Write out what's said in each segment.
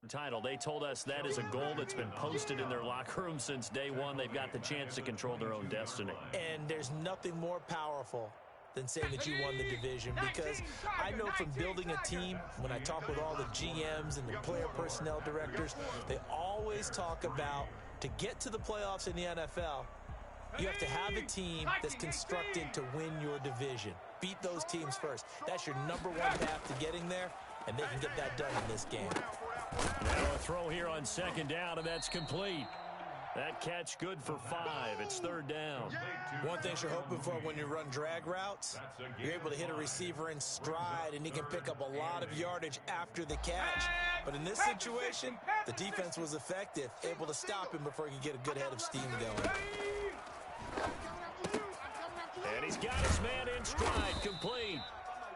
title. They told us that is a goal that's been posted in their locker room since day one. They've got the chance to control their own destiny. And there's nothing more powerful than saying that you won the division, because I know from building a team, when I talk with all the GMs and the player personnel directors, they always talk about, to get to the playoffs in the NFL, you have to have a team that's constructed to win your division. Beat those teams first. That's your number one path to getting there, and they can get that done in this game. Now a throw here on second down, and that's complete. That catch good for 5. It's third down. One thing you're hoping for when you run drag routes, you're able to hit a receiver in stride, and he can pick up a lot of yardage after the catch. But in this situation, the defense was effective, able to stop him before he could get a good head of steam going. And he's got his man in stride, complete.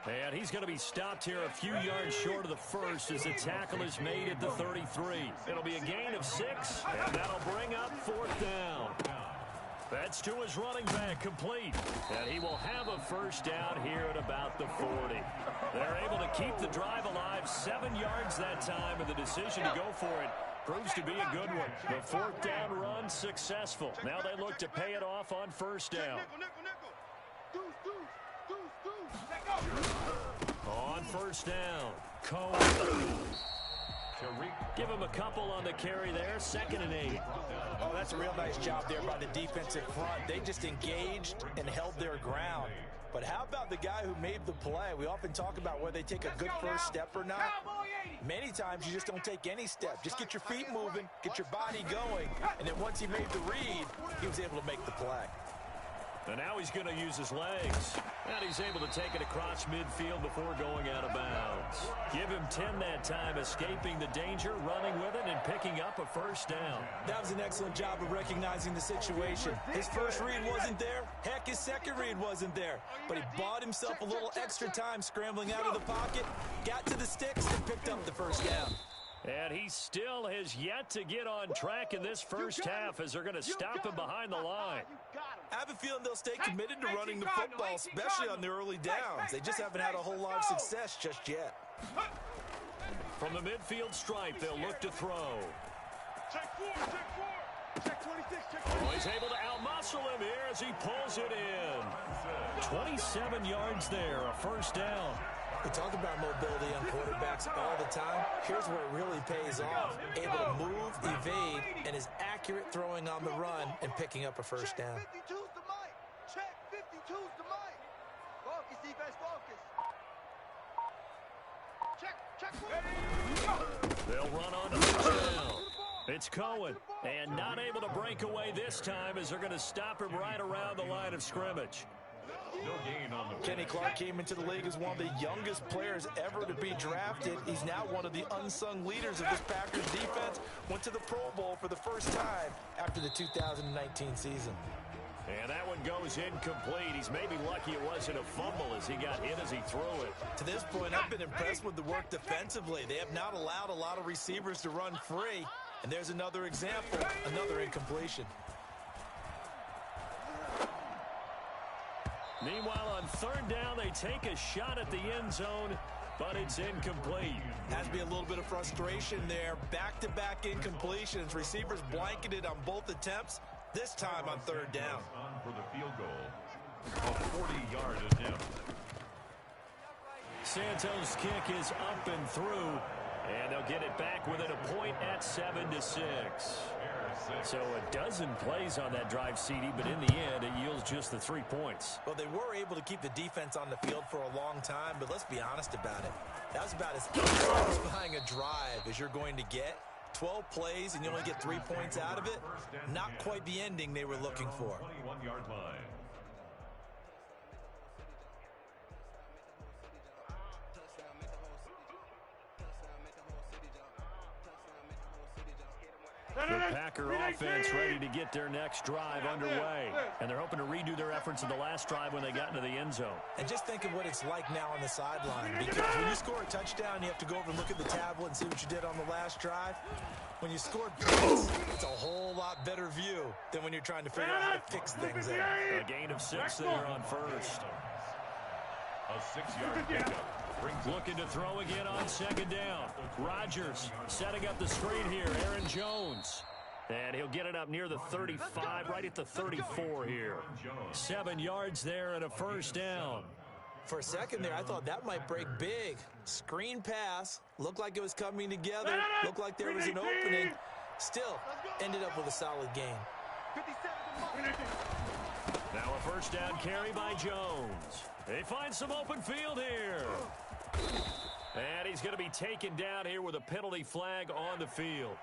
And he's going to be stopped here a few yards short of the first as the tackle is made at the 33. It'll be a gain of 6, and that'll bring up fourth down. That's to his running back, complete. And he will have a first down here at about the 40. They're able to keep the drive alive, 7 yards that time, and the decision to go for it proves to be a good one. The fourth down run successful. Now they look to pay it off on first down. On first down, Cohen. Give him a couple on the carry there, 2nd and 8. Oh, that's a real nice job there by the defensive front. They just engaged and held their ground. But how about the guy who made the play? We often talk about whether they take a good first step or not. Many times you just don't take any step. Just get your feet moving, get your body going, and then once he made the read, he was able to make the play. And now he's going to use his legs. And he's able to take it across midfield before going out of bounds. Give him 10 that time, escaping the danger, running with it, and picking up a first down. That was an excellent job of recognizing the situation. His first read wasn't there. Heck, his second read wasn't there. But he bought himself a little extra time scrambling out of the pocket, got to the sticks, and picked up the first down. And he still has yet to get on track in this first half as they're going to stop him behind the line. I have a feeling they'll stay committed to running the football, especially on the early downs. They just haven't had a whole lot of success just yet. From the midfield stripe, they'll look to throw. Oh, he's able to outmuscle him here as he pulls it in. 27 yards there, a first down. We talk about mobility on quarterbacks all the time. Here's where it really pays off. Able to move, evade, and is accurate throwing on the run and picking up a first down. Check 52's the mic. Check 52's the mic. Focus, defense, focus. Check. They'll run on first down. It's Cohen, and not able to break away this time as they're going to stop him right around the line of scrimmage. No gain on the Kenny Clark came into the league as one of the youngest players ever to be drafted. He's now one of the unsung leaders of this Packers defense. Went to the Pro Bowl for the first time after the 2019 season. And that one goes incomplete. He's maybe lucky it wasn't a fumble as he got hit as he threw it. To this point, I've been impressed with the work defensively. They have not allowed a lot of receivers to run free. And there's another example, another incompletion. Meanwhile, on third down, they take a shot at the end zone, but it's incomplete. Has to be a little bit of frustration there. Back-to-back incompletions. Receivers blanketed on both attempts, this time on third down. on for the field goal. A 40-yard attempt. Santos' kick is up and through, and they'll get it back within a point at 7-6. So a dozen plays on that drive, CD, but in the end, it yields just the 3 points. Well, they were able to keep the defense on the field for a long time, but let's be honest about it. That was about as satisfying a drive as you're going to get. 12 plays, and you only get 3 points out of it. Not quite the ending they were looking for. 21-yard line. The Packer offense ready to get their next drive underway. And they're hoping to redo their efforts in the last drive when they got into the end zone. And just think of what it's like now on the sideline. Because when you score a touchdown, you have to go over and look at the tablet and see what you did on the last drive. When you scored points, it's a whole lot better view than when you're trying to figure out how to fix things there. A gain of 6 there on first. A 6-yard pickup. Looking to throw again on second down. Rodgers setting up the screen here. Aaron Jones. And he'll get it up near the 35, right at the 34 here. 7 yards there and a first down. For a second there, I thought that might break big. Screen pass. Looked like it was coming together. Looked like there was an opening. Still, ended up with a solid gain. Now a first down carry by Jones. They find some open field here. And he's going to be taken down here with a penalty flag on the field.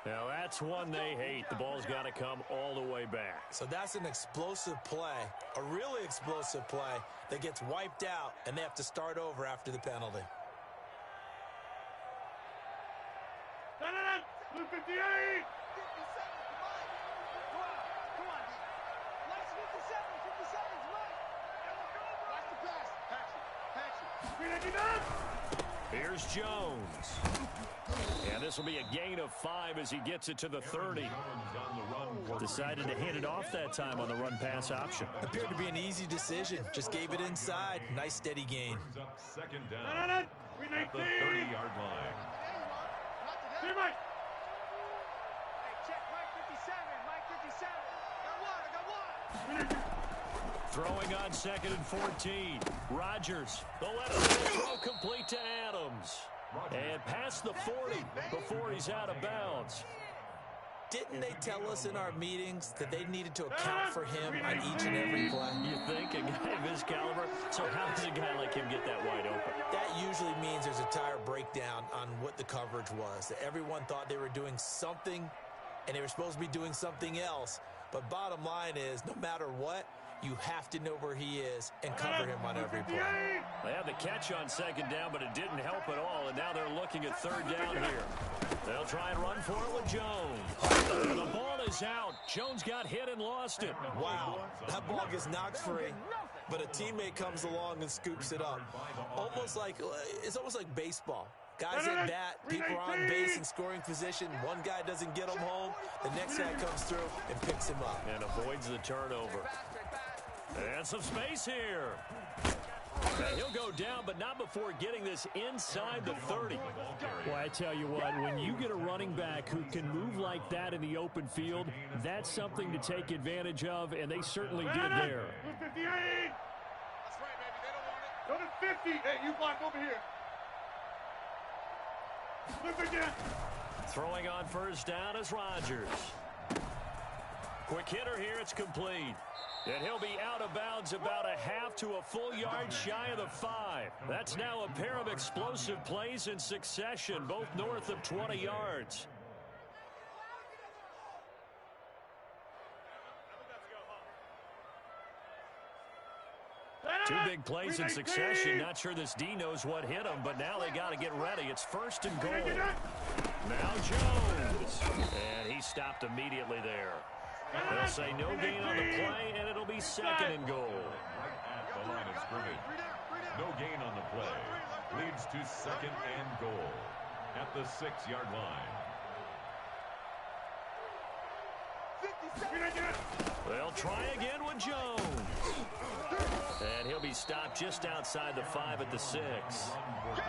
Now that's one they hate. The ball's got to come all the way back. So that's an explosive play, a really explosive play that gets wiped out, and they have to start over after the penalty. Blue 58! 57, come on, D. Watch 57, 57's right. Watch the pass. Patch it. Here's Jones. And this will be a gain of 5 as he gets it to the 30. Decided to hand it off that time on the run-pass option. Appeared to be an easy decision. Just gave it inside. Nice, steady gain. Second down at the 30-yard line. Hey, check Mike 57. Mike 57. Got one. Throwing on second and 14. Rodgers. The left side throw complete to Adams. And past the 40 before he's out of bounds. Didn't they tell us in our meetings that they needed to account for him on each and every play? You think a guy of his caliber? So how does a guy like him get that wide open? That usually means there's a tire breakdown on what the coverage was. That everyone thought they were doing something, and they were supposed to be doing something else. But bottom line is, no matter what, you have to know where he is and cover him on every play. They had the catch on second down, but it didn't help at all, and now they're looking at third down here. They'll try and run for it with Jones. And the ball is out. Jones got hit and lost it. Wow, that ball gets knocked free, but a teammate comes along and scoops it up. It's almost like baseball. Guys at bat, people are on base in scoring position. One guy doesn't get him home. The next guy comes through and picks him up. And avoids the turnover. And some space here. And he'll go down, but not before getting this inside the 30. Well, I tell you what, when you get a running back who can move like that in the open field, that's something to take advantage of, and they certainly did there. 58! That's right, baby. They don't want it. Go to 50. Hey, you block over here. Look again. Throwing on first down is Rodgers. Quick hitter here, it's complete. And he'll be out of bounds about a half to a full yard shy of the 5. That's now a pair of explosive plays in succession, both north of 20 yards. Two big plays in succession. Not sure this D knows what hit him, but now they got to get ready. It's first and goal. Now Jones. And he stopped immediately there. They'll say no gain on the play, and it'll be second and goal. Right at the line of scrimmage. No gain on the play. Leads to second and goal at the 6-yard line. They'll try again with Jones. And he'll be stopped just outside the 5 at the 6.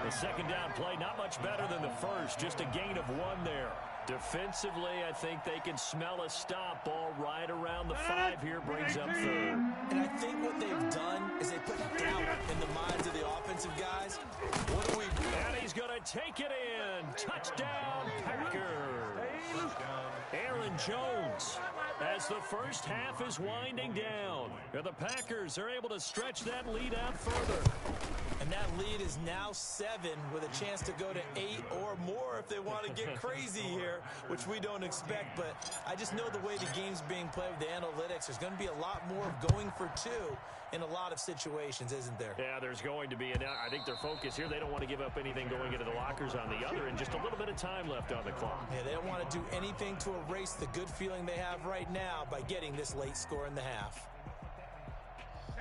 The second down play, not much better than the first. Just a gain of 1 there. Defensively, I think they can smell a stop. Ball right around the 5 here, brings up third. And I think what they've done is they put doubt in the minds of the offensive guys. What do we do? And he's going to take it in. Touchdown, Packers. Aaron Jones, as the first half is winding down. The Packers are able to stretch that lead out further. And that lead is now 7 with a chance to go to 8 or more if they want to get crazy here, which we don't expect. But I just know the way the game's being played with the analytics, there's going to be a lot more of going for 2 in a lot of situations, isn't there? Yeah, there's going to be. And I think their focus here, they don't want to give up anything going into the lockers on the other, and just a little bit of time left on the clock. Yeah, they don't want to do anything to erase the good feeling they have right now by getting this late score in the half.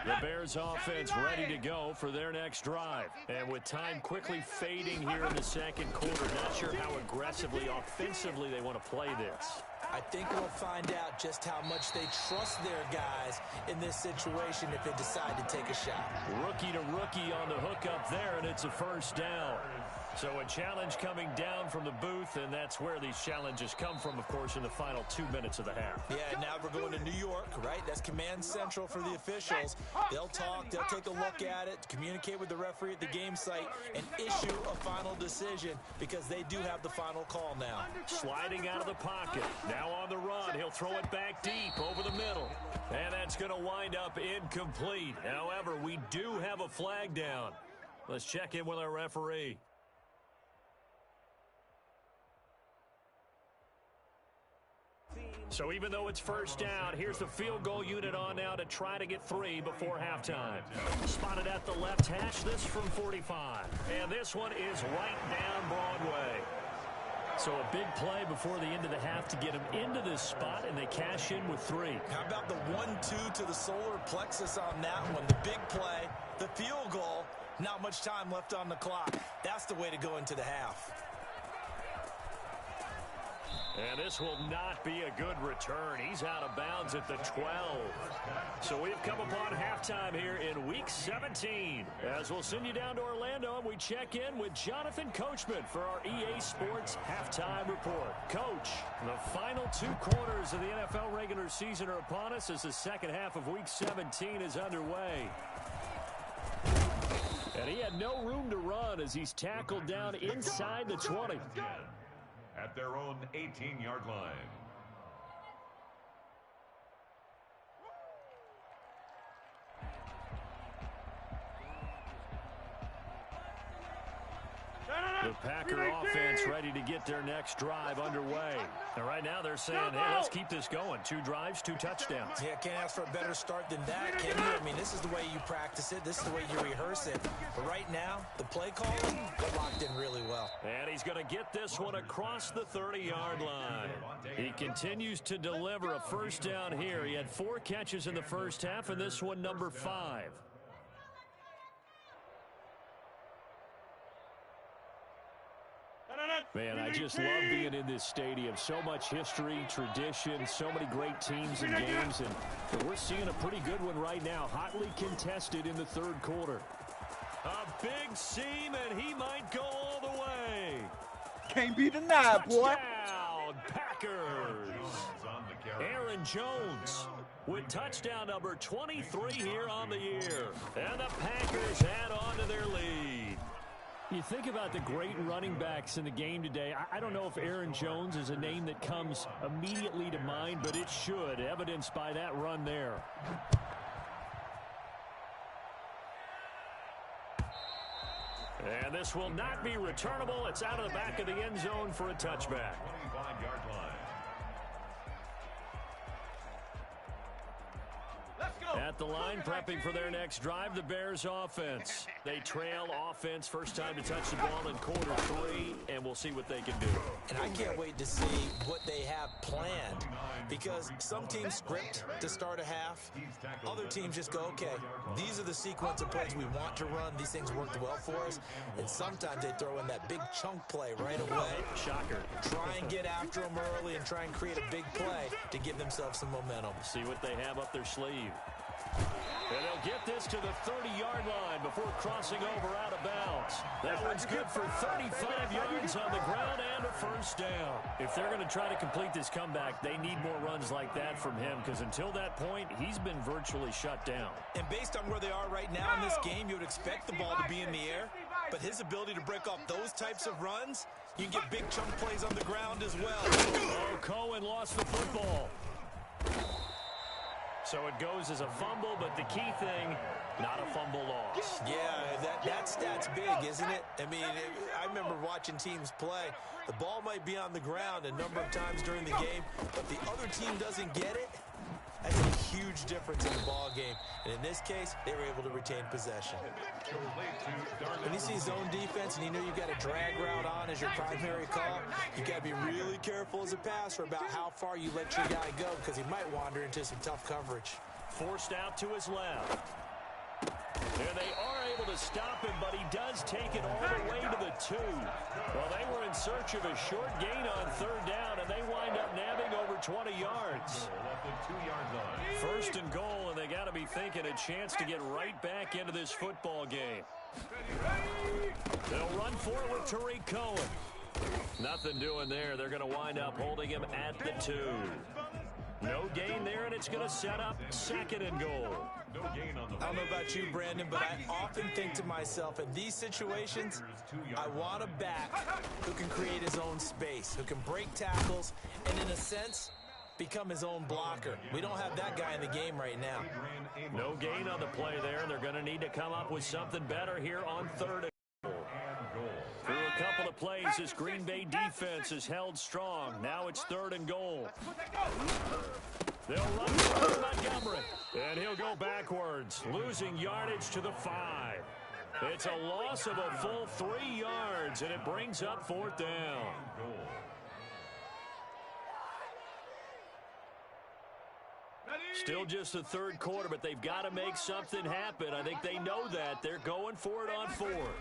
The Bears offense ready to go for their next drive. And with time quickly fading here in the second quarter, not sure how aggressively, offensively they want to play this. I think we'll find out just how much they trust their guys in this situation if they decide to take a shot. Rookie to rookie on the hook up there, and it's a first down. So a challenge coming down from the booth, and that's where these challenges come from, of course, in the final 2 minutes of the half. Yeah, now we're going to New York, right? That's command central for the officials. They'll talk, they'll take a look at it, communicate with the referee at the game site, and issue a final decision because they do have the final call now. Sliding out of the pocket. Now on the run. He'll throw it back deep over the middle. And that's going to wind up incomplete. However, we do have a flag down. Let's check in with our referee. So even though it's first down, here's the field goal unit on now to try to get 3 before halftime. Spotted at the left hash, this from 45. And this one is right down Broadway. So a big play before the end of the half to get them into this spot, and they cash in with 3. How about the 1-2 to the solar plexus on that one? The big play, the field goal, not much time left on the clock. That's the way to go into the half. And this will not be a good return. He's out of bounds at the 12. So we've come upon halftime here in Week 17. As we'll send you down to Orlando, and we check in with Jonathan Coachman for our EA Sports Halftime Report. Coach, the final 2 quarters of the NFL regular season are upon us as the second half of Week 17 is underway. And he had no room to run as he's tackled down inside the 20. At their own 18-yard line. The Packer offense ready to get their next drive underway. And right now they're saying, hey, let's keep this going. 2 drives, 2 touchdowns. Yeah, can't ask for a better start than that, can you? I mean, this is the way you practice it. This is the way you rehearse it. But right now, the play calling, they're locked in really well. And he's going to get this one across the 30-yard line. He continues to deliver a first down here. He had 4 catches in the first half, and this one number 5. Man, I just love being in this stadium. So much history, tradition, so many great teams and games. And we're seeing a pretty good one right now, hotly contested in the third quarter. A big seam, and he might go all the way. Can't be denied, boy. Touchdown, Packers. Aaron Jones with touchdown number 23 here on the year. And the Packers add on to their lead. You think about the great running backs in the game today. I don't know if Aaron Jones is a name that comes immediately to mind, but it should, evidenced by that run there. And this will not be returnable. It's out of the back of the end zone for a touchback. 25-yard line. At the line, prepping for their next drive, the Bears offense. They trail offense, first time to touch the ball in quarter 3, and we'll see what they can do. And I can't wait to see what they have planned, because some teams script to start a half. Other teams just go, okay, these are the sequence of plays we want to run. These things worked well for us. And sometimes they throw in that big chunk play right away. Shocker. Try and get after them early and try and create a big play to give themselves some momentum. See what they have up their sleeve. And they'll get this to the 30-yard line before crossing over out of bounds. That one's good for 35 yards on the ground and a first down. If they're going to try to complete this comeback, they need more runs like that from him, because until that point, he's been virtually shut down. And based on where they are right now in this game, you would expect the ball to be in the air. But his ability to break off those types of runs, you can get big chunk plays on the ground as well. Oh, Cohen lost the football. So it goes as a fumble, but the key thing, not a fumble loss. Yeah, that stat's big, isn't it? I mean, I remember watching teams play. The ball might be on the ground a number of times during the game, but the other team doesn't get it. That's a huge difference in the ball game. And in this case, they were able to retain possession. When you see zone defense and you know you've got a drag route on as your primary call, you got to be really careful as a passer about how far you let your guy go, because he might wander into some tough coverage. Forced out to his left. And they are able to stop him, but he does take it all the way to the 2. Well, they were in search of a short gain on 3rd down, and they wind up nabbing over 20 yards. First and goal, and they got to be thinking a chance to get right back into this football game. They'll run for it with Tariq Cohen. Nothing doing there. They're going to wind up holding him at the 2. No gain there, and it's going to set up 2nd and goal. I don't know about you, Brandon, but I often think to myself, in these situations, I want a back who can create his own space, who can break tackles, and in a sense, become his own blocker. We don't have that guy in the game right now. No gain on the play there, and they're going to need to come up with something better here on 3rd and goal. Through a couple of plays, this Green Bay defense is held strong. Now it's 3rd and goal. They'll run for Montgomery, and he'll go backwards, losing yardage to the 5. It's a loss of a full 3 yards, and it brings up 4th down. Still just the 3rd quarter, but they've got to make something happen. I think they know that. They're going for it on 4th.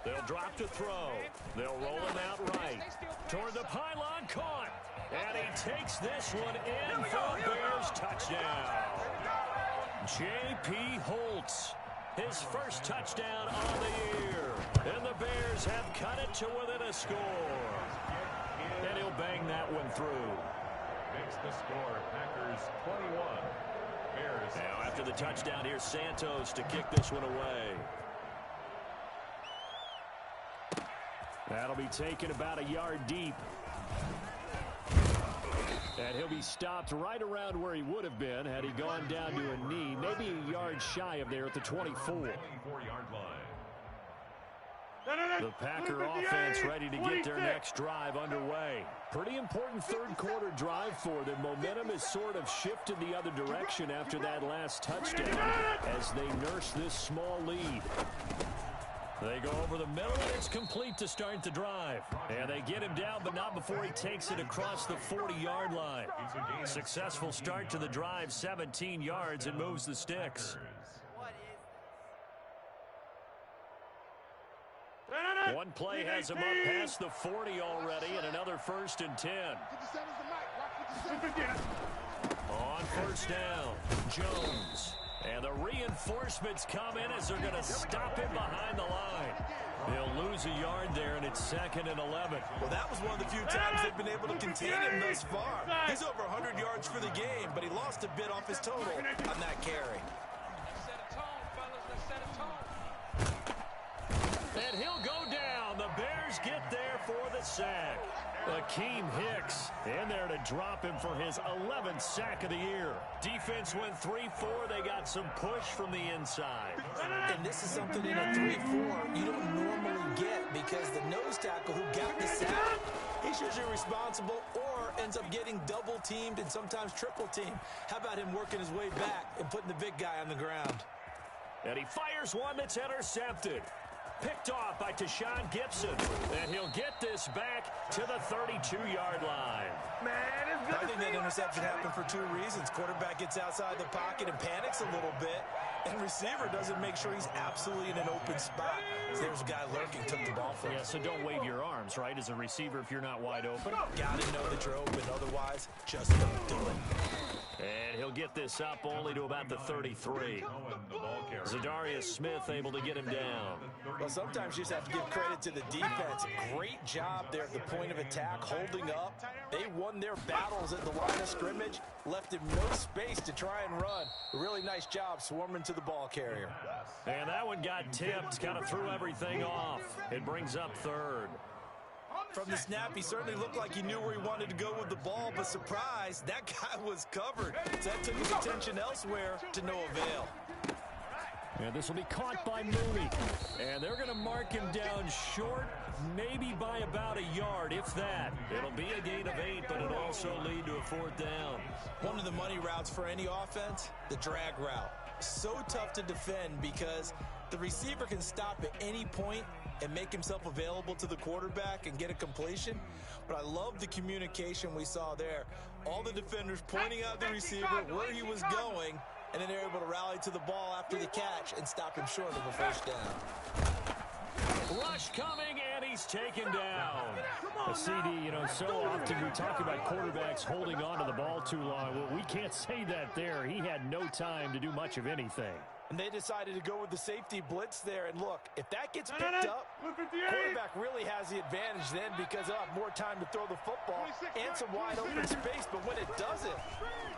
They'll drop to throw. They'll roll him out right. Toward the pylon, caught. And he takes this one in for a Bears touchdown. J.P. Holtz, his first touchdown on the year. And the Bears have cut it to within a score. And he'll bang that one through. Makes the score Packers 21. Bears. Now after the touchdown, here's Santos to kick this one away. That'll be taken about a yard deep. And he'll be stopped right around where he would have been had he gone down to a knee, maybe a yard shy of there at the 24. 24-yard line. The Packer offense ready to get their next drive underway. Pretty important 3rd quarter drive for them. Momentum has sort of shifted the other direction after that last touchdown as they nurse this small lead. They go over the middle, and it's complete to start the drive. And they get him down, but not before he takes it across the 40-yard line. Successful start to the drive, 17 yards, and moves the sticks. One play has him up past the 40 already, and another 1st and 10. On 1st down, Jones. And the reinforcements come in as they're going to stop him behind the line. They'll lose a yard there, and it's 2nd and 11. Well, that was one of the few times they've been able to contain him thus far. He's over 100 yards for the game, but he lost a bit off his total on that carry. And he'll go down. The Bears get there for the sack. Akeem Hicks in there to drop him for his 11th sack of the year. Defense went 3-4. They got some push from the inside. And this is something in a 3-4 you don't normally get because the nose tackle who got the sack, he's usually responsible or ends up getting double-teamed and sometimes triple-teamed. How about him working his way back and putting the big guy on the ground? And he fires one that's intercepted. Picked off by Tashawn Gibson. And he'll get this back to the 32-yard line. I think that interception happened for 2 reasons. Quarterback gets outside the pocket and panics a little bit. And receiver doesn't make sure he's absolutely in an open spot. So there's a guy lurking, took the ball from him. Yeah, so don't wave your arms, right, as a receiver if you're not wide open. Got to know that you're open. Otherwise, just don't do it. And he'll get this up only to about the 33. Zadarius Smith able to get him down. Well, sometimes you just have to give credit to the defense. Great job there at the point of attack, holding up. They won their battles at the line of scrimmage, left him no space to try and run. A really nice job swarming to the ball carrier. And that one got tipped, kind of threw everything off. It brings up 3rd. From the snap, he certainly looked like he knew where he wanted to go with the ball, but surprise, that guy was covered. So that took his attention elsewhere to no avail. And this will be caught by Mooney. And they're going to mark him down short, maybe by about a yard, if that. It'll be a gain of 8, but it'll also lead to a 4th down. One of the money routes for any offense, the drag route. So tough to defend because the receiver can stop at any point and make himself available to the quarterback and get a completion. But I love the communication we saw there. All the defenders pointing out the receiver where he was going, and then they're able to rally to the ball after the catch and stop him short of a first down. Rush coming, and he's taken down. A CD, you know, so often we talk about quarterbacks holding on to the ball too long. Well, we can't say that there. He had no time to do much of anything. And they decided to go with the safety blitz there. And look, if that gets picked up, quarterback really has the advantage then because they'll have more time to throw the football and some wide open space. But when it doesn't,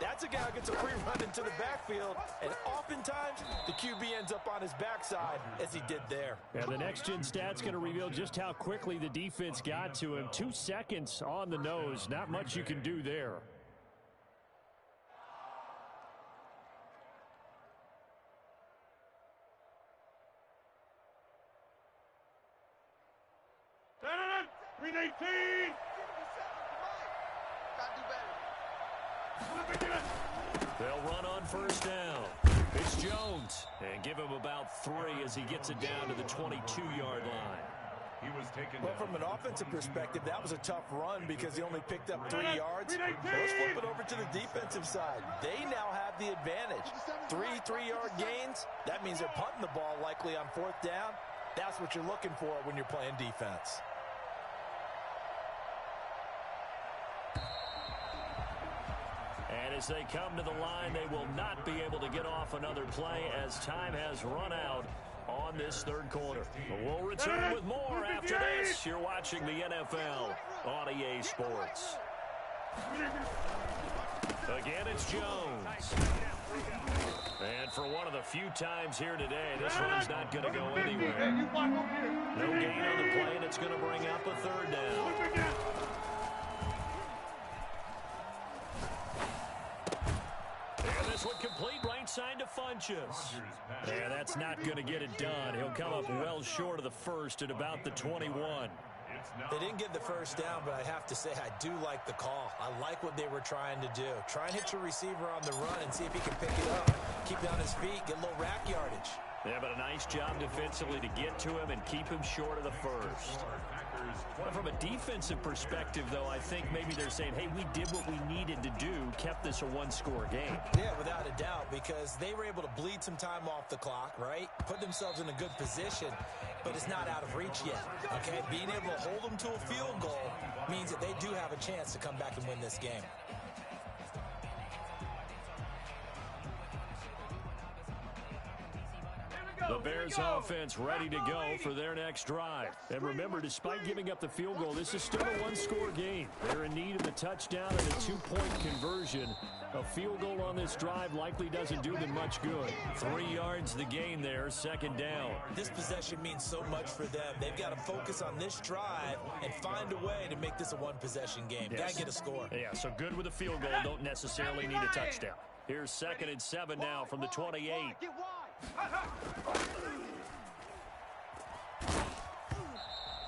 that's a guy who gets a free run into the backfield. And oftentimes, the QB ends up on his backside as he did there. Yeah, the next-gen stat's going to reveal just how quickly the defense got to him. 2 seconds on the nose. Not much you can do there. They'll run on first down. It's Jones. And give him about 3 as he gets it down to the 22-yard line. He was taken Well, from an offensive perspective, that was a tough run because he only picked up 3 yards. Let's flip it over to the defensive side. They now have the advantage. 3 3-yard gains. That means they're punting the ball likely on 4th down. That's what you're looking for when you're playing defense. And as they come to the line, they will not be able to get off another play as time has run out on this 3rd quarter. But we'll return with more after this. You're watching the NFL on EA Sports. Again, it's Jones. And for one of the few times here today, this one's not going to go anywhere. No gain on the play, and it's going to bring up a 3rd down. This one complete, right side to Funchess. Yeah, that's not going to get it done. He'll come up well short of the first at about the 21. They didn't get the first down, but I have to say I do like the call. I like what they were trying to do. Try and hit your receiver on the run and see if he can pick it up. Keep it on his feet, get a little rack yardage. Yeah, but a nice job defensively to get to him and keep him short of the first. Well, from a defensive perspective, though, I think maybe they're saying, hey, we did what we needed to do, kept this a 1-score game. Yeah, without a doubt, because they were able to bleed some time off the clock, right? Put themselves in a good position, but it's not out of reach yet, okay? Being able to hold them to a field goal means that they do have a chance to come back and win this game. The Bears offense ready to go for their next drive. And remember, despite giving up the field goal, this is still a 1-score game. They're in need of a touchdown and a 2-point conversion. A field goal on this drive likely doesn't do them much good. 3 yards the gain there, 2nd down. This possession means so much for them. They've got to focus on this drive and find a way to make this a 1-possession game. Yes. Got to get a score. Yeah, so good with a field goal. Don't necessarily need a touchdown. Here's 2nd and 7 now from the 28.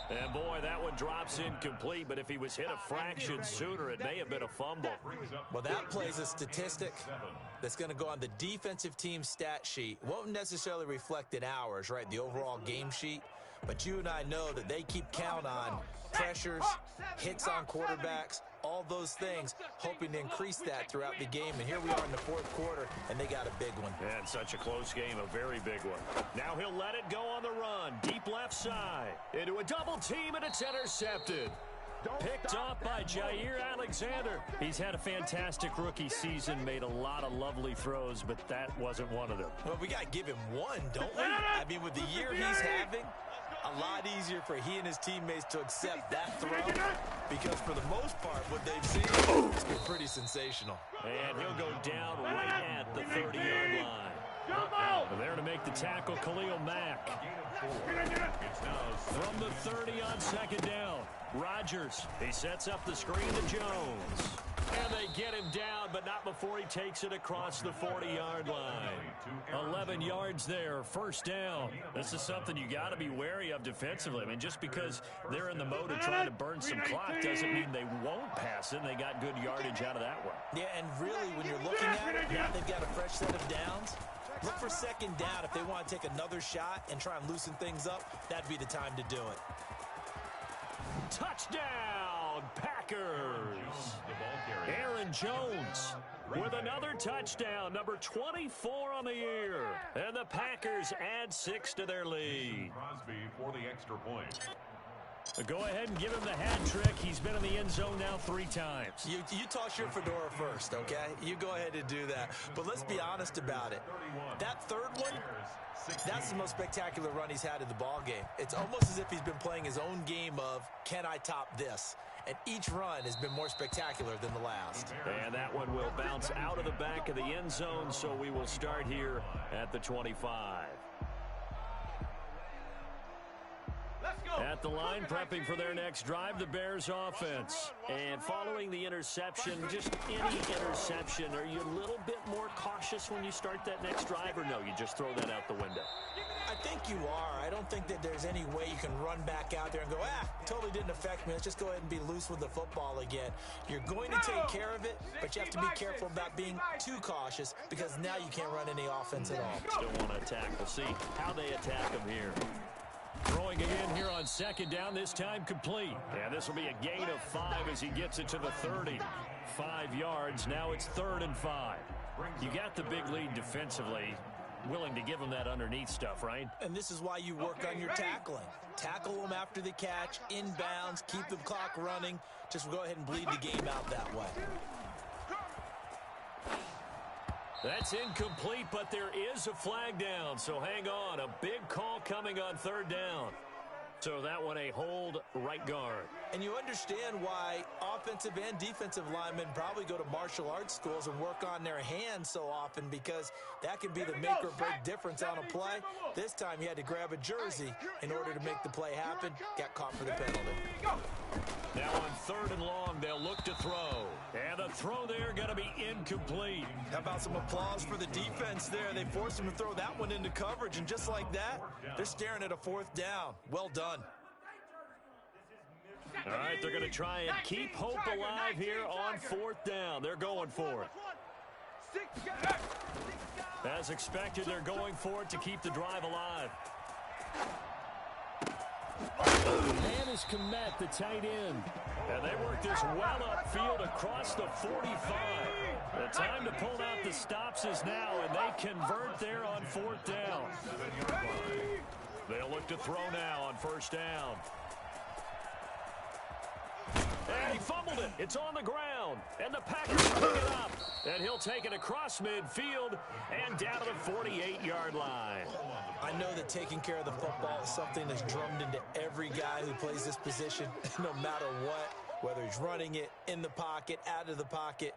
And boy, that one drops incomplete, but if he was hit a fraction sooner, it may have been a fumble. Well, that plays a statistic that's going to go on the defensive team stat sheet. Won't necessarily reflect in ours, right, the overall game sheet, but you and I know that they keep count on pressures, hits on quarterbacks, all those things, hoping to increase that throughout the game. And here we are in the 4th quarter, and they got a big one. And such a close game, a very big one. Now he'll let it go on the run. Deep left side. Into a double team, and it's intercepted. Picked off by Jair Alexander. He's had a fantastic rookie season, made a lot of lovely throws, but that wasn't one of them. Well, we got to give him one, don't we? I mean, with the year he's having, a lot easier for he and his teammates to accept that throw because for the most part, what they've seen has been pretty sensational. And he'll go down right at the 30-yard line. There to make the tackle, Khalil Mack. From the 30 on 2nd down, Rodgers. He sets up the screen to Jones. And they get him down, but not before he takes it across the 40-yard line. 11 yards there, 1st down. This is something you got to be wary of defensively. I mean, just because they're in the mode of trying to burn some clock doesn't mean they won't pass it. They got good yardage out of that one. Yeah, and really, when you're looking at it, now they've got a fresh set of downs. Look for 2nd down. If they want to take another shot and try and loosen things up, that'd be the time to do it. Touchdown, Packers. Aaron Jones. with another touchdown, number 24 on the year. And the Packers add 6 to their lead. Crosby for the extra point. Go ahead and give him the hat trick. He's been in the end zone now 3 times. You toss your fedora first, okay? You go ahead and do that. But let's be honest about it. That third one, that's the most spectacular run he's had in the ballgame. It's almost as if he's been playing his own game of, can I top this? And each run has been more spectacular than the last. And that one will bounce out of the back of the end zone, so we will start here at the 25. At the line, prepping for their next drive, the Bears offense. And following the interception, just any interception, are you a little bit more cautious when you start that next drive, or no, you just throw that out the window? I think you are. I don't think that there's any way you can run back out there and go, totally didn't affect me. Let's just go ahead and be loose with the football again. You're going to take care of it, but you have to be careful about being too cautious because now you can't run any offense at all. Still want to attack. We'll see how they attack him here. Throwing again here on second down, this time complete. And this will be a gain of 5 as he gets it to the 30. 5 yards. Now it's 3rd and 5. You got the big lead defensively. Willing to give them that underneath stuff, right? And this is why you work on your tackling. Tackle them after the catch, inbounds, keep the clock running. Just go ahead and bleed the game out that way. That's incomplete, but there is a flag down, so hang on. A big call coming on 3rd down. So that one a hold right guard. And you understand why offensive and defensive linemen probably go to martial arts schools and work on their hands so often, because that can be the make or break difference on a play. This time you had to grab a jersey in order to make the play happen. Got caught for the penalty. Now on 3rd and long, they'll look to throw. And the throw there going to be incomplete. How about some applause for the defense there? They forced him to throw that one into coverage, and just like that, they're staring at a 4th down. Well done. All right, they're going to try and keep hope alive here on 4th down. They're going for it. As expected, they're going for it to keep the drive alive. Man is Komet, the tight end. And they work this well upfield across the 45. The time to pull out the stops is now, and they convert there on 4th down. They'll look to throw now on 1st down. And he fumbled it. It's on the ground. And the Packers pick it up. And he'll take it across midfield and down to the 48-yard line. I know that taking care of the football is something that's drummed into every guy who plays this position, no matter what, whether he's running it, in the pocket, out of the pocket.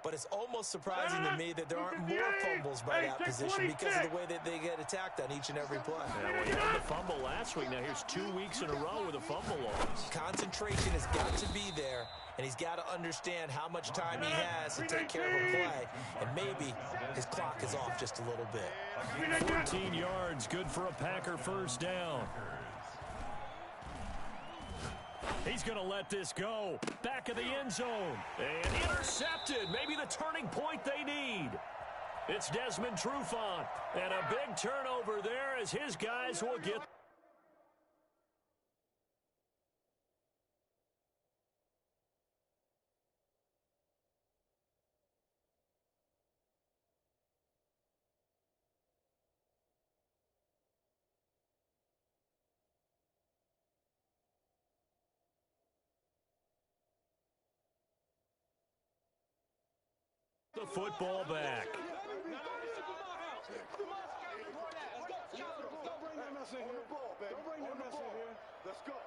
But it's almost surprising to me that there aren't more fumbles by that position because of the way that they get attacked on each and every play. Yeah, well, he had the fumble last week. Now here's 2 weeks in a row with a fumble loss. Concentration has got to be there, and he's got to understand how much time he has to take care of a play. And maybe his clock is off just a little bit. 14 yards, good for a Packer 1st down. He's going to let this go. Back of the end zone. And intercepted. Maybe the turning point they need. It's Desmond Trufant. And a big turnover there as his guys will get... the football back. Don't bring that mess in here. Don't bring that mess in here. Let's go.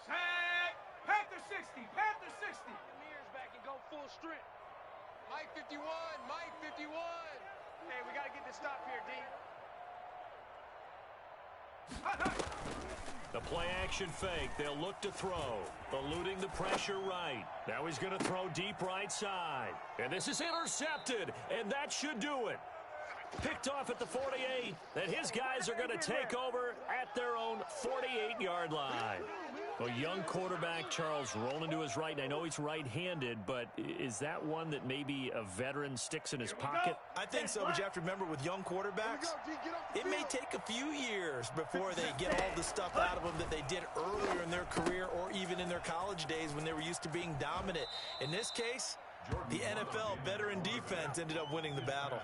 Sack! Panther 60! Panther 60! Mirrors back and go full strength. Mike 51! Mike 51! Hey, we got to get this stop here, D. The play action fake. They'll look to throw. Eluding the pressure right. Now he's going to throw deep right side. And this is intercepted. And that should do it. Picked off at the 48. And his guys are going to take over at their own 48-yard line. Well, young quarterback Charles rolling to his right, and I know he's right-handed, but is that one that maybe a veteran sticks in his pocket? I think so, but you have to remember with young quarterbacks, it may take a few years before they get all the stuff out of them that they did earlier in their career or even in their college days when they were used to being dominant. In this case, the NFL veteran defense ended up winning the battle.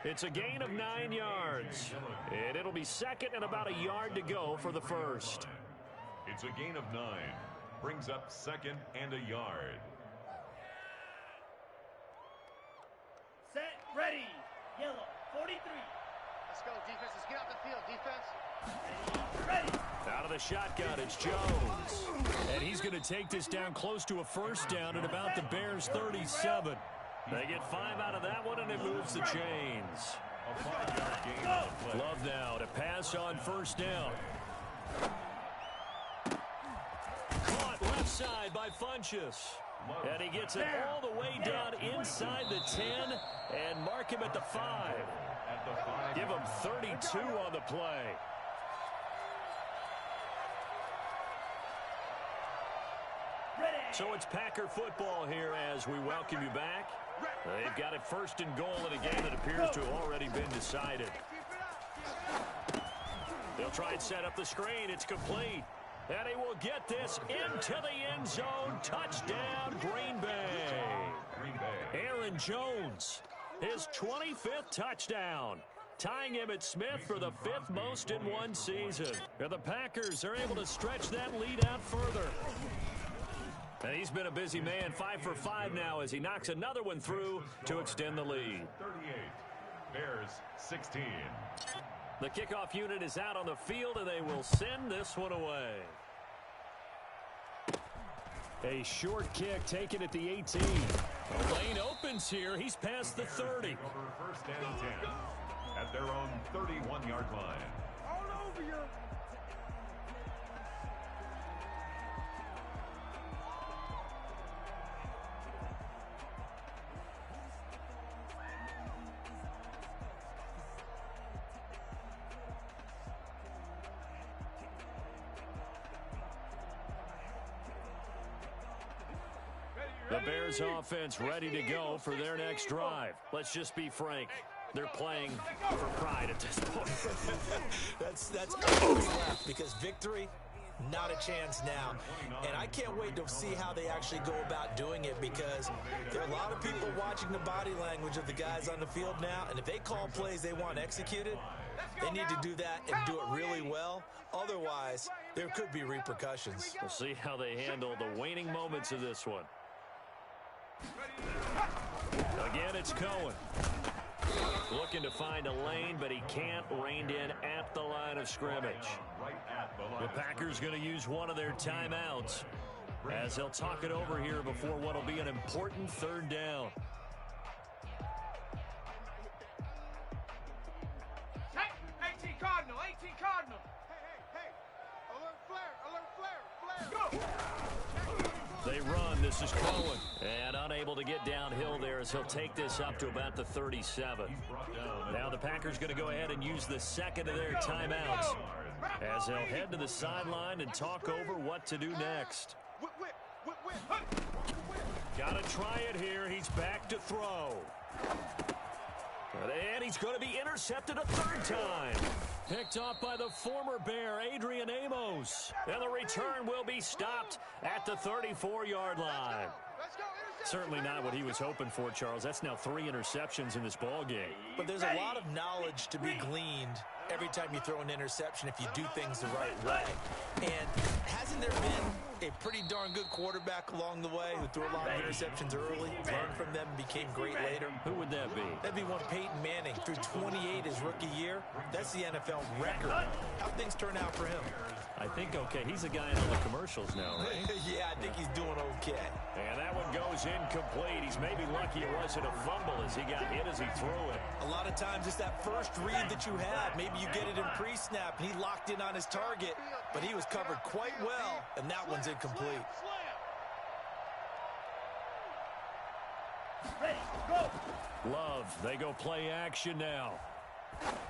It's a gain of 9 yards, and it'll be second and about a yard to go for the first. It's a gain of 9. Brings up second and a yard. Set, ready. Yellow, 43. Let's go, defense. Let's get out the field, defense. Ready. Out of the shotgun, it's Jones. And he's going to take this down close to a first down at about the Bears' 37. They get 5 out of that one, and it moves the chains. A 5-yard gain on the play. Love now to pass on first down. Caught left side by Funchess. And he gets it all the way down inside the 10 and mark him at the 5. At the 5. Give him 32 on the play. So it's Packer football here as we welcome you back. They've got it first and goal in a game that appears to have already been decided. They'll try and set up the screen. It's complete. And he will get this into the end zone. Touchdown, Green Bay. Aaron Jones, his 25th touchdown, tying him at Smith for the 5th most in one season. And the Packers are able to stretch that lead out further. And he's been a busy man, 5 for 5 now as he knocks another one through to extend the lead. 38. Bears 16. The kickoff unit is out on the field, and they will send this one away. A short kick taken at the 18. The lane opens here. He's past the 30. First and 10 at their own 31-yard line. All over you. The Bears offense ready to go for their next drive. Let's just be frank. They're playing for pride at this point. That's all that's left because victory, not a chance now. And I can't wait to see how they actually go about doing it because there are a lot of people watching the body language of the guys on the field now. And if they call plays they want executed, they need to do that and do it really well. Otherwise, there could be repercussions. We'll see how they handle the waning moments of this one. Again, it's Cohen. Looking to find a lane, but he can't. Reined in at the line of scrimmage. The Packers going to use one of their timeouts as they'll talk it over here before what will be an important third down. Hey, 18 Cardinal, 18 Cardinal. Hey. Alert flare, go. They run. This is Cohen. And unable to get downhill there as he'll take this up to about the 37. Now the Packers going to go ahead and use the second of their timeouts as they'll head to the sideline and talk over what to do next. Got to try it here. He's back to throw. And he's going to be intercepted a third time. Picked off by the former Bear, Adrian Amos. And the return will be stopped at the 34-yard line. Certainly not what he was hoping for, Charles. That's now 3 interceptions in this ball game. But there's a lot of knowledge to be gleaned every time you throw an interception if you do things the right way. And hasn't there been a pretty darn good quarterback along the way who threw a lot of interceptions early, learned from them, and became great later? Who would that be? That'd be one Peyton Manning. Threw 28 his rookie year. That's the NFL record. How'd things turn out for him? I think okay. He's a guy in all the commercials now, right? Yeah, I think he's doing okay. And that one goes incomplete. He's maybe lucky it wasn't a fumble as he got hit as he threw it. A lot of times it's that first read that you have. Maybe you get it in pre-snap, and he locked in on his target, but he was covered quite well, and that one's incomplete. Ready, go. Love, they go play action now.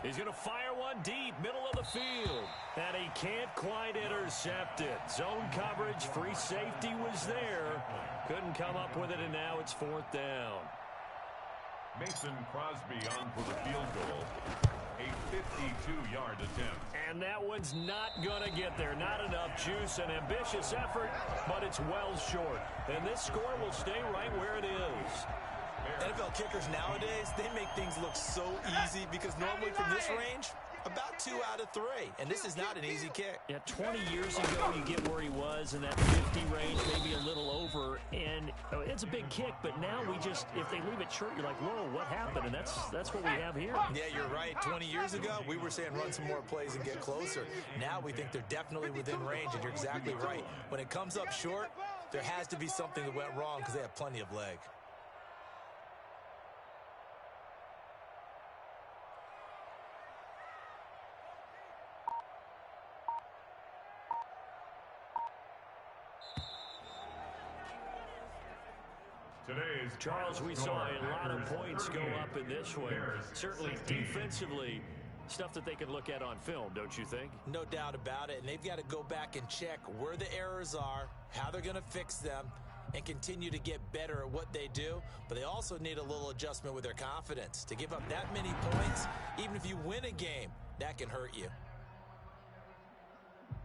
He's going to fire one deep, middle of the field. And he can't quite intercept it. Zone coverage, free safety was there. Couldn't come up with it, and now it's 4th down. Mason Crosby on for the field goal. A 52-yard attempt. And that one's not going to get there. Not enough juice, an ambitious effort, but it's well short. And this score will stay right where it is. NFL kickers nowadays, they make things look so easy because normally from this range, about 2 out of 3. And this is not an easy kick. Yeah, 20 years ago, you get where he was in that 50 range, maybe a little over. And it's a big kick, but now we just, if they leave it short, you're like, whoa, what happened? And that's what we have here. Yeah, you're right. 20 years ago, we were saying run some more plays and get closer. Now we think they're definitely within range, and you're exactly right. When it comes up short, there has to be something that went wrong because they have plenty of leg. Charles, we saw a lot of points go up in this one. Certainly defensively, stuff that they can look at on film, don't you think? No doubt about it, and they've got to go back and check where the errors are, how they're going to fix them, and continue to get better at what they do. But they also need a little adjustment with their confidence. To give up that many points, even if you win a game, that can hurt you.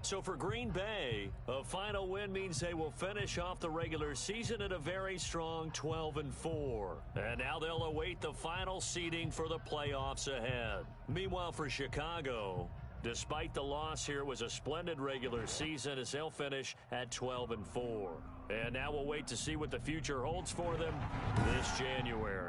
So for Green Bay, a final win means they will finish off the regular season at a very strong 12-4. And now they'll await the final seeding for the playoffs ahead. Meanwhile, for Chicago, despite the loss here, it was a splendid regular season as they'll finish at 12-4. And now we'll wait to see what the future holds for them this January.